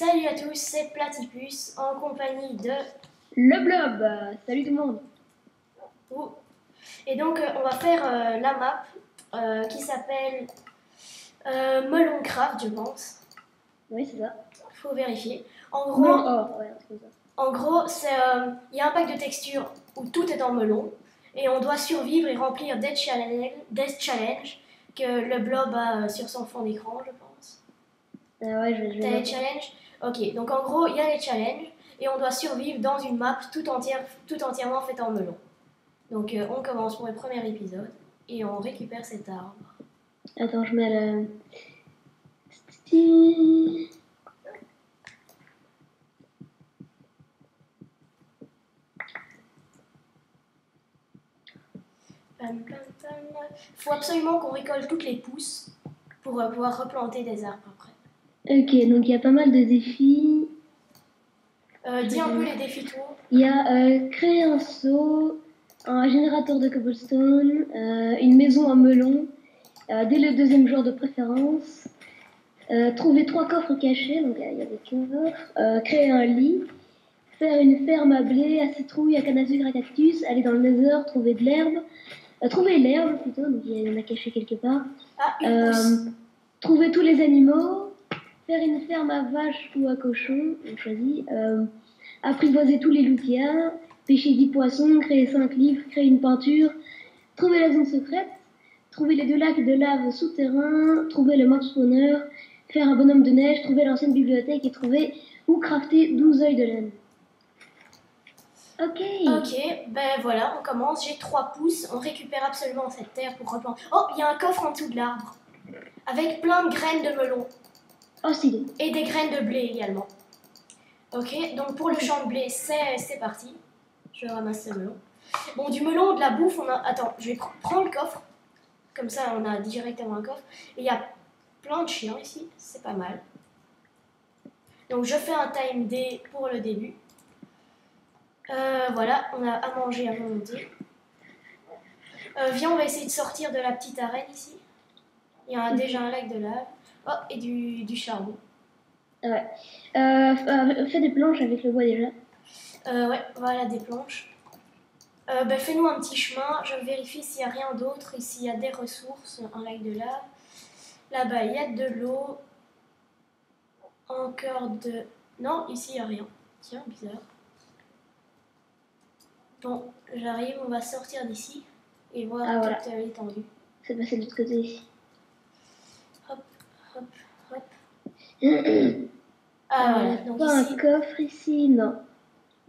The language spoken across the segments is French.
Salut à tous, c'est Platypus en compagnie de Le blob, salut tout le monde. vous. Et donc on va faire la map qui s'appelle Meloncraft, je pense. Oui, c'est ça. Faut vérifier. En Melon gros, or, ouais, c'est ça. c'est il y a un pack de textures où tout est en melon et on doit survivre et remplir des challenges que le blob a sur son fond d'écran, je pense. Ah ouais, je vais T'as les voir. challenges? Ok, donc en gros, il y a les challenges et on doit survivre dans une map tout entièrement faite en melon. Donc on commence pour le premier épisode et on récupère cet arbre. Attends, je mets le... Faut absolument qu'on récolte toutes les pousses pour pouvoir replanter des arbres après. Ok, donc il y a pas mal de défis. Dis un peu les défis tours. Il y a créer un seau, un générateur de cobblestone, une maison en melon, dès le deuxième jour de préférence, trouver 3 coffres cachés, donc il y a des coffres, créer un lit, faire une ferme à blé, à citrouille, à canne à sucre, à cactus, aller dans le nether, trouver de l'herbe, trouver l'herbe plutôt, donc il y en a caché quelque part, Ah, une pousse. trouver tous les animaux, faire une ferme à vaches ou à cochons, on choisit, apprivoiser tous les loups qu'il y a, pêcher 10 poissons, créer 5 livres, créer une peinture, trouver la zone secrète, trouver les 2 lacs de lave souterrains, trouver le mob spawner, faire un bonhomme de neige, trouver l'ancienne bibliothèque et trouver où crafter 12 œils de laine. Ok. Ok, ben voilà, on commence. J'ai 3 pouces. On récupère absolument cette terre pour replanter. Oh, il y a un coffre en dessous de l'arbre avec plein de graines de melon Oh, stylé. et des graines de blé également. Ok, donc pour le champ de blé, c'est parti. Je ramasse ce melon. Bon, du melon, de la bouffe, on a... Attends, je vais prendre le coffre. Comme ça, on a directement un coffre. Et il y a plein de chiens ici, c'est pas mal. Donc je fais un time D pour le début. Voilà, on a à manger à volonté. Viens, on va essayer de sortir de la petite arène ici. Il y a déjà un lac de lave. Oh, et du charbon. Ouais. Fais des planches avec le bois déjà. Ouais, voilà des planches. Ben, fais-nous un petit chemin. Je vérifie s'il n'y a rien d'autre. Ici, il y a des ressources, un lac de lave. Là-bas, il y a de l'eau. Encore de... Non, ici, il n'y a rien. Tiens, bizarre. Bon, j'arrive, on va sortir d'ici et voir voilà. toute l'étendue. C'est passé de l'autre côté ici. Hop, hop, hop. Voilà. Donc pas ici... un coffre ici, non.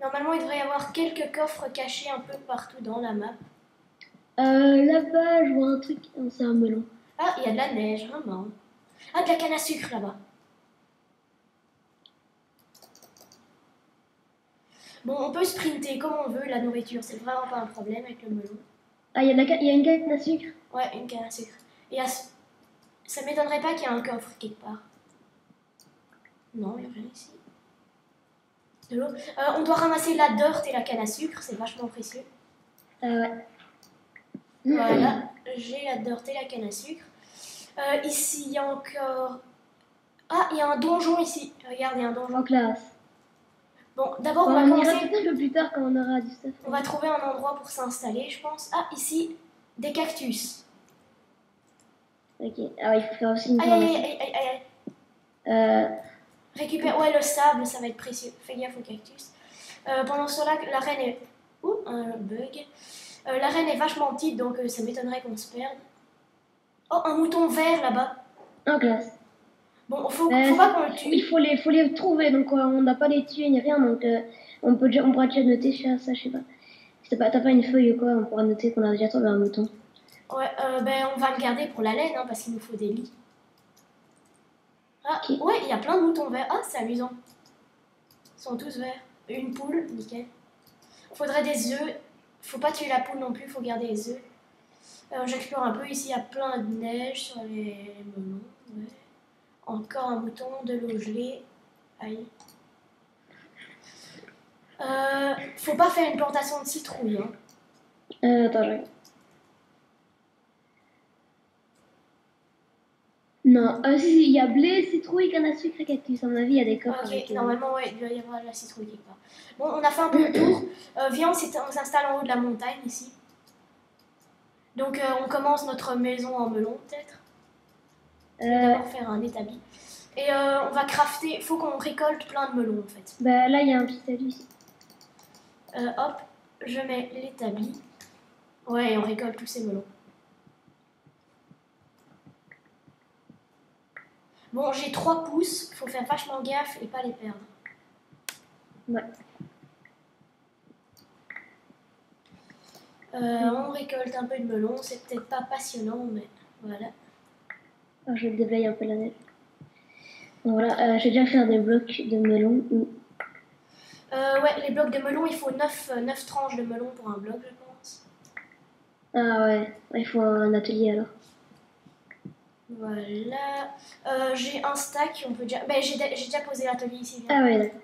Normalement, il devrait y avoir quelques coffres cachés un peu partout dans la map. Là-bas, je vois un truc. Oh, c'est un melon. Ah, il y a de la neige, vraiment. Ah, de la canne à sucre là-bas. Bon, on peut sprinter comme on veut, la nourriture, c'est vraiment pas un problème avec le melon. Ah, il y a une canne à sucre. Ouais, une canne à sucre. Et ça m'étonnerait pas qu'il y ait un coffre quelque part. Non, il n'y a rien ici. De l'eau. On doit ramasser la dirt et la canne à sucre, c'est vachement précieux. Ouais. Voilà, j'ai la dirt et la canne à sucre. Ici, il y a encore... Ah, il y a un donjon ici. Regarde, il y a un donjon. En classe. Bon, d'abord, on On va ira commencer... peut-être un peu plus tard quand on aura du stuff. On va trouver un endroit pour s'installer, je pense. Ah, ici, des cactus. Ok. Ah, il faut faire aussi une Aïe, forme. aïe, aïe, aïe, aïe, aïe. Récupère... Ouais, le sable, ça va être précieux. Fais gaffe aux cactus. Pendant ce temps-là, la reine est... Ouh, un bug. La reine est vachement petite, donc ça m'étonnerait qu'on se perde. Oh, un mouton vert là-bas. En classe. Bon, faut pas qu'on le tue. Il faut les trouver, donc on n'a pas les tuer ni rien, donc on pourra déjà noter ça, je sais pas. Si t'as pas une feuille ou quoi, on pourra noter qu'on a déjà trouvé un mouton. Ouais, ben on va le garder pour la laine, hein, parce qu'il nous faut des lits. Ah, okay. Ouais, il y a plein de moutons verts. Ah, c'est amusant. Ils sont tous verts. Une poule, nickel. Faudrait des œufs. Faut pas tuer la poule non plus, faut garder les œufs. J'explore un peu. Ici, il y a plein de neige sur les melons. Ouais. Encore un mouton, de l'eau gelée. Aïe. Faut pas faire une plantation de citrouille. Attends, je regarde. Non, si, il y a blé, citrouille, canne à sucre et cactus. À mon avis, il y a des coffres Ok, avec... normalement, ouais, il doit y avoir de la citrouille quelque part. Bon, on a fait un peu le tour. Viens, on s'installe en haut de la montagne ici. Donc, on commence notre maison en melon, peut-être. On va d'abord faire un établi. Et on va crafter. Il faut qu'on récolte plein de melons, en fait. Bah là, il y a un petit établi ici. Hop, je mets l'établi. Ouais, et on récolte tous ces melons. Bon, j'ai 3 pouces. Il faut faire vachement gaffe et pas les perdre. Ouais. On récolte un peu de melon. C'est peut-être pas passionnant, mais voilà. Alors, je déblaye un peu la neige. Bon, voilà, j'ai déjà fait des blocs de melon. Ouais, les blocs de melon, il faut 9 tranches de melon pour un bloc, je pense. Ah ouais, il faut un atelier alors. Voilà. J'ai un stack, on peut déjà... Ben, j'ai déjà posé l'atelier ici. Ah ouais, d'accord.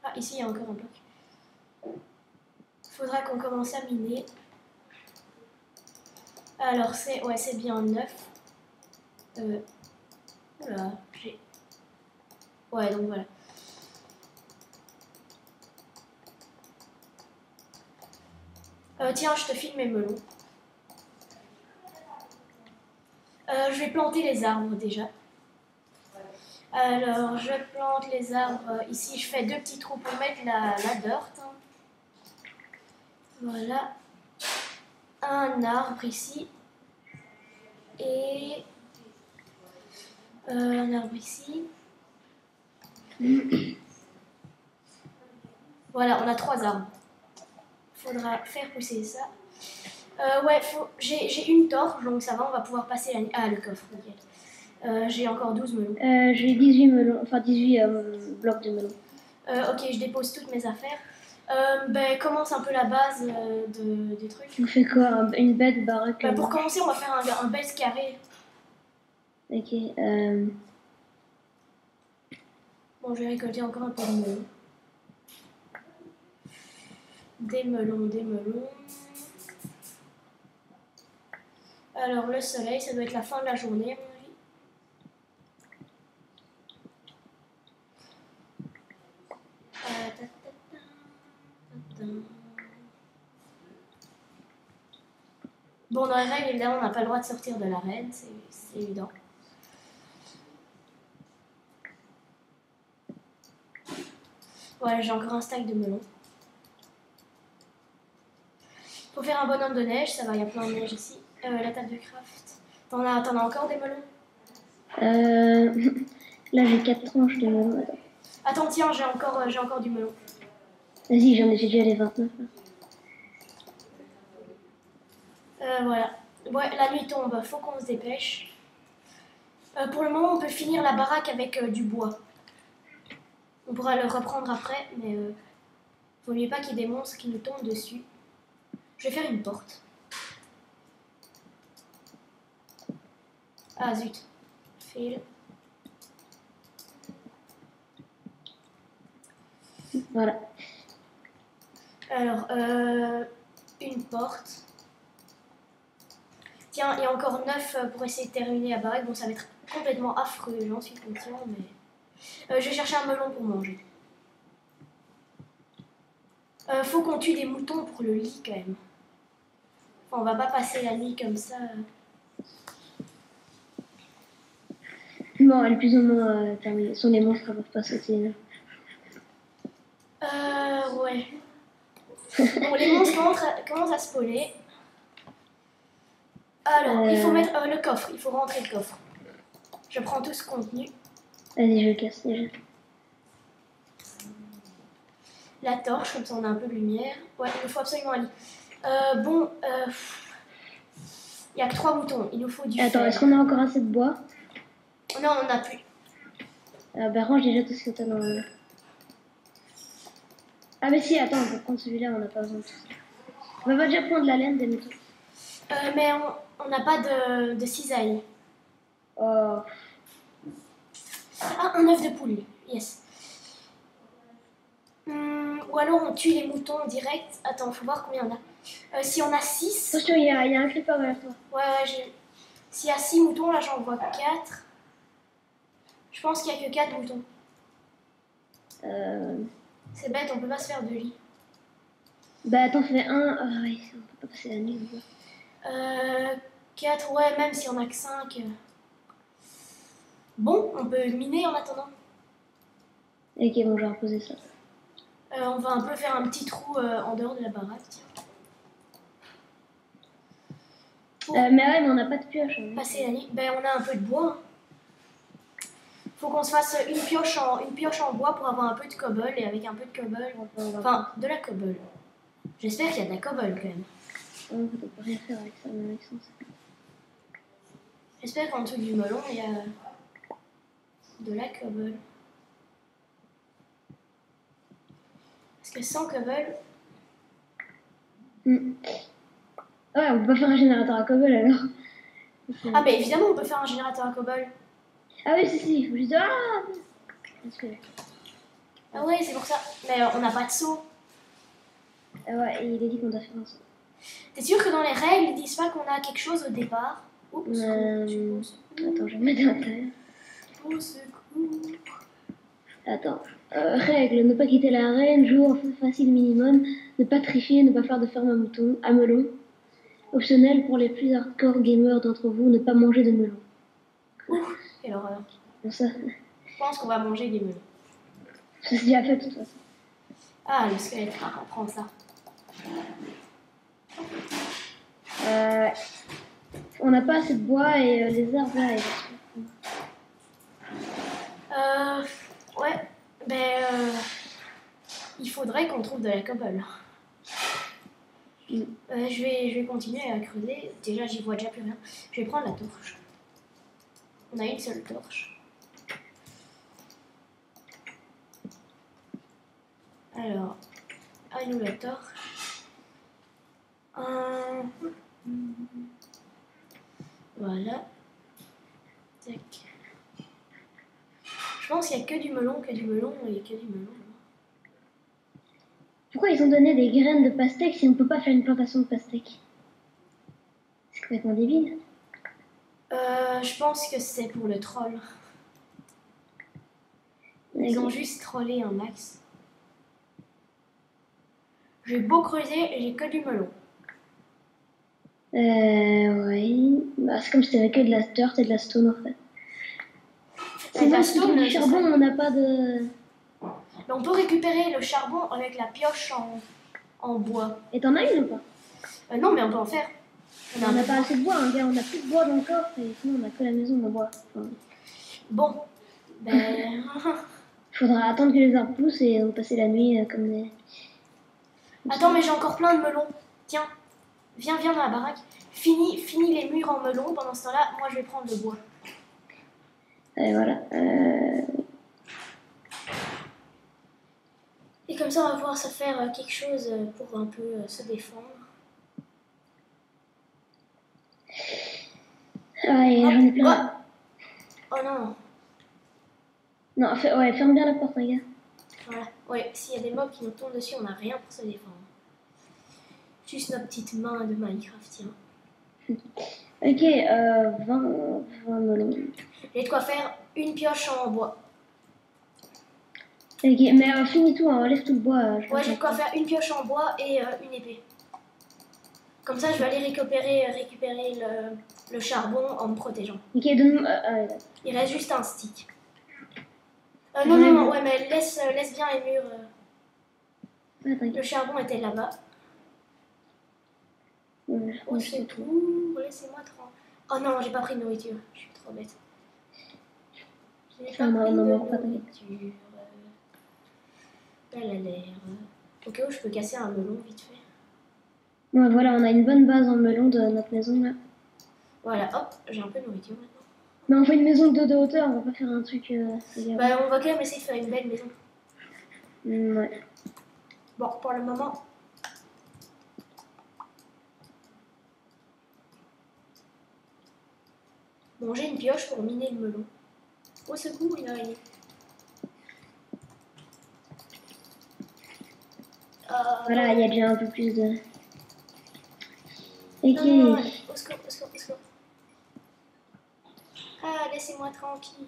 Ah, ici, il y a encore un bloc. Faudra qu'on commence à miner. Alors, c'est bien 9. Oula, j'ai... Ouais, donc voilà. Tiens, je te file mes melons. Je vais planter les arbres déjà. Alors, je plante les arbres ici. Je fais 2 petits trous pour mettre la dirt. Voilà. Un arbre ici. Et un arbre ici. Voilà, on a 3 arbres. Faudra faire pousser ça. Ouais, j'ai une torche, donc ça va, on va pouvoir passer la nuit. Ah, le coffre, nickel. J'ai encore 12 melons. J'ai 18 melons, enfin 18 blocs de melons. Ok, je dépose toutes mes affaires. Ben, commence un peu la base des trucs. Tu fais quoi? Une bête baraque? Pour commencer, on va faire un base carré. Ok. Bon, je vais récolter encore un peu de melons. Des melons, des melons. Alors, le soleil, ça doit être la fin de la journée, à mon avis. Bon, dans les règles, évidemment, on n'a pas le droit de sortir de l'arène, c'est évident. Voilà, j'ai encore un stack de melons. Faut faire un bonhomme de neige, ça va, il y a plein de neige ici. La table de craft. T'en as encore des melons? Là, j'ai 4 tranches de melons. Attends, tiens, j'ai encore du melon. Vas-y, j'en ai déjà les 29. Voilà. Ouais, la nuit tombe, faut qu'on se dépêche. Pour le moment, on peut finir la baraque avec du bois. On pourra le reprendre après, mais faut mieux pas qu'il y ait des monstres qui nous tombent dessus. Je vais faire une porte. Ah zut. Fail. Voilà. Alors, une porte. Tiens, il y a encore 9 pour essayer de terminer la baraque. Bon, ça va être complètement affreux, j'en suis conscient, mais... je vais chercher un melon pour manger. Faut qu'on tue des moutons pour le lit, quand même. Enfin, on va pas passer la nuit comme ça. Bon, elle est plus ou moins terminée. Ce sont les monstres, elles peuvent pas sauter. Ouais. Bon, les monstres commencent à spawner. Alors, il faut mettre le coffre. Il faut rentrer le coffre. Je prends tout ce contenu. Vas-y, je le casse déjà. La torche, comme ça on a un peu de lumière. Ouais, il nous faut absolument un lit. Bon, il n'y a que 3 moutons. Il nous faut du Attends, fer. est-ce qu'on a encore assez de bois? Non, on n'en a plus. Bah, range déjà tout ce que t'as dans le... Ah, mais si, attends, on peut prendre celui-là, on n'a pas besoin de tout ça. On va déjà prendre la laine des moutons. Mais on n'a pas de cisaille. Oh. Ah, un œuf de poule. Yes. Ou alors on tue les moutons en direct. Attends, faut voir combien on a. Si on a 6. Attention, il y a un creeper vers toi. Ouais, S'il y a 6 moutons, là j'en vois 4. pense qu'il n'y a que 4 moutons. Euh... C'est bête, on peut pas se faire de lit. Bah, t'en fais un. Ah ouais, on peut pas passer la nuit. 4, ouais, même si on a que 5. Bon, on peut miner en attendant. Ok, bon, je vais reposer ça. On va un peu faire un petit trou en dehors de la baraque, tiens. Mais ouais, mais on n'a pas de pioche. Hein. Passer la nuit. Ben, on a un peu de bois. Faut qu'on se fasse une pioche en bois pour avoir un peu de cobble, et avec un peu de cobble. Enfin, de la cobble. J'espère qu'il y a de la cobble quand même. On ne peut rien faire avec ça, mais avec ça. J'espère qu'en dessous du melon, il y a de la cobble. Parce que sans cobble. Ouais, on peut pas faire un générateur à cobble alors. Ah, ben évidemment, on peut faire un générateur à cobble. Ah oui, si, il faut juste. Ah parce que... Ah ouais, c'est pour ça. Mais on n'a pas de seau. ouais, et il a dit qu'on doit faire un saut. T'es sûr que dans les règles, ils disent pas qu'on a quelque chose au départ? Oups, attends, je vais me mettre à l'intérieur. Au secours. Attends. Règle, ne pas quitter l'arène, jour facile minimum, ne pas tricher, ne pas faire de ferme à melon. Optionnel pour les plus hardcore gamers d'entre vous, ne pas manger de melon. Ouf, quelle horreur. Bon, ça, Je pense qu'on va manger des melons. c'est déjà fait de toute façon. Ah, le squelette, prends ça. On n'a pas assez de bois et les arbres là. Ouais, il faudrait qu'on trouve de la cobble. Je vais continuer à creuser. Déjà, j'y vois déjà plus rien. Je vais prendre la torche. On a une seule torche. Alors, à nous la torche. Voilà. Tac. Je pense qu'il n'y a que du melon et que du melon. Pourquoi ils ont donné des graines de pastèque si on ne peut pas faire une plantation de pastèque? C'est complètement débile. Je pense que c'est pour le troll. Ils ont juste trollé un max. J'ai beau creuser et j'ai que du melon. Ouais. Bah, c'est comme si t'avais que de la dirt et de la stone en fait. C'est la bon, stone, du charbon, on n'a pas de... Mais on peut récupérer le charbon avec la pioche en bois. Et t'en as une ou pas? Non, mais on peut en faire. On n'a pas assez de bois, hein, gars. On a plus de bois dans le coffre et sinon on a que la maison en bois. Enfin... Bon, ben... Faudra attendre que les arbres poussent et on passer la nuit comme des... Attends, mais j'ai encore plein de melons. Tiens, viens dans la baraque. Finis les murs en melon. Pendant ce temps-là, moi je vais prendre le bois. Et voilà. Et comme ça, on va pouvoir se faire quelque chose pour un peu se défendre. Ouais, j'en ai plein. Oh non. Non, ouais, ferme bien la porte, les gars. Voilà. Ouais, s'il y a des mobs qui nous tombent dessus, on n'a rien pour se défendre. Juste nos petites mains de Minecraft, tiens. Ok, 20 melons. J'ai de quoi faire une pioche en bois. Ok, mais finis tout, hein, laisse tout le bois. Ouais, j'ai de quoi faire une pioche en bois et une épée. Comme ça, je vais aller récupérer le charbon en me protégeant. Ok, donne-moi... Il reste juste un stick. Non, ouais, mais laisse bien les murs. Le charbon était là-bas. Ouais, Oh, c'est tout. Laissez-moi tranquille. Oh non, j'ai pas pris de nourriture. Je suis trop bête. J'ai pas pris de nourriture. Elle a l'air. Au cas où je peux casser un melon vite fait. Ouais, voilà, on a une bonne base en melon de notre maison là. Voilà, hop, j'ai un peu de nourriture maintenant. Mais on fait une maison de 2 de hauteur, on va pas faire un truc... Bah, on va quand même essayer de faire une belle maison. Ouais. Bon, pour le moment... Bon, j'ai une pioche pour miner le melon. Au secours, il a araignée. Voilà, il y a déjà un peu plus de... Ok. Non, au secours. Ah, laissez-moi tranquille.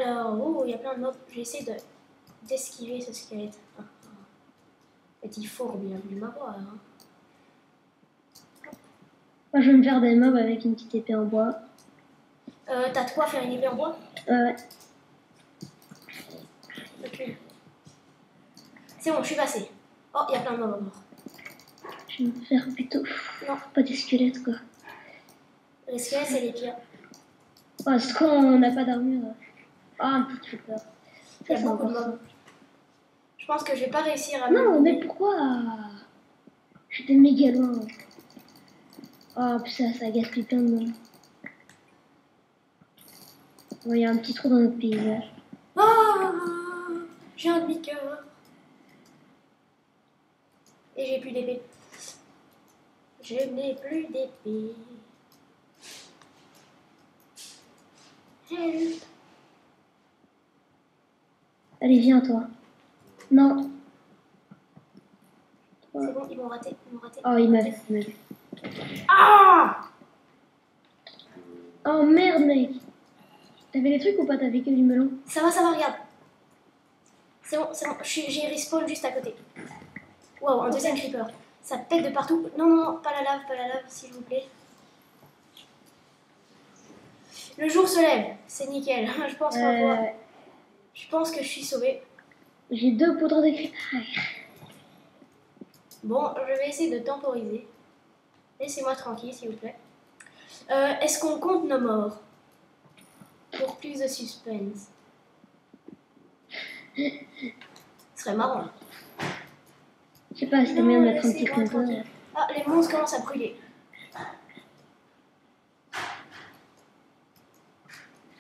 Alors, oh, il y a plein de mobs. Je vais essayer d'esquiver ce squelette. Ah, ah. Petit fourbe, il a voulu m'avoir. Hein. Moi, je vais me faire des mobs avec une petite épée en bois. T'as de quoi faire une épée en bois? Ouais. Ok. C'est bon, je suis passé. Oh, il y a plein de mobs morts. Je vais me faire plutôt. Non. Pas des squelettes, quoi. Les squelettes, c'est les pires. Oh, c'est quand on n'a pas d'armure. Ah, un petit creeper. Il y a c'est beaucoup de encore mobs. Je pense que je vais pas réussir à Non, m'éliminer. mais pourquoi? J'étais méga loin. Oh, puis ça gaspille plein de monde. Bon, il y a un petit trou dans notre paysage. Ah, j'ai un demi-cœur. Et j'ai plus d'épée. Je n'ai plus d'épée. Help. Allez, viens, toi. Non. C'est bon, ils m'ont raté. Ils m'ont raté. Oh, il m'a vu. Ah! Oh, merde, mec. T'avais des trucs ou pas? T'avais que du melon? Ça va, regarde. C'est bon, c'est bon. J'ai respawn juste à côté. Wow, un deuxième creeper. Ça pète de partout. Non, non, non, pas la lave, s'il vous plaît. Le jour se lève, c'est nickel. Je pense qu'on va pouvoir- Je pense que je suis sauvée. J'ai 2 poudres de creeper. Bon, je vais essayer de temporiser. Laissez-moi tranquille, s'il vous plaît. Est-ce qu'on compte nos morts? Pour plus de suspense. Ce serait marrant. Je sais pas si t'as moyen de mettre un petit laissez-moi compteur. tranquille. Ah, les monstres commencent à brûler.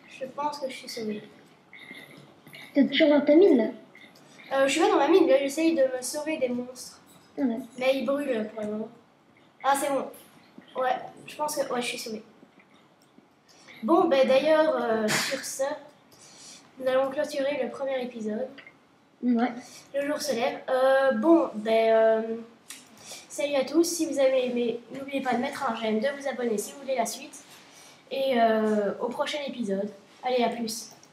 Je pense que je suis sauvée. T'es toujours dans ta mine, là? Je suis pas dans ma mine, là, j'essaye de me sauver des monstres. Ah, ouais. Mais ils brûlent pour le moment. Ah, c'est bon. Ouais, je pense que... Ouais, je suis sauvée. Bon, ben d'ailleurs, sur ce, nous allons clôturer le premier épisode. Ouais. Le jour se lève. Salut à tous. Si vous avez aimé, n'oubliez pas de mettre un j'aime, de vous abonner si vous voulez la suite. Et au prochain épisode. Allez, à plus.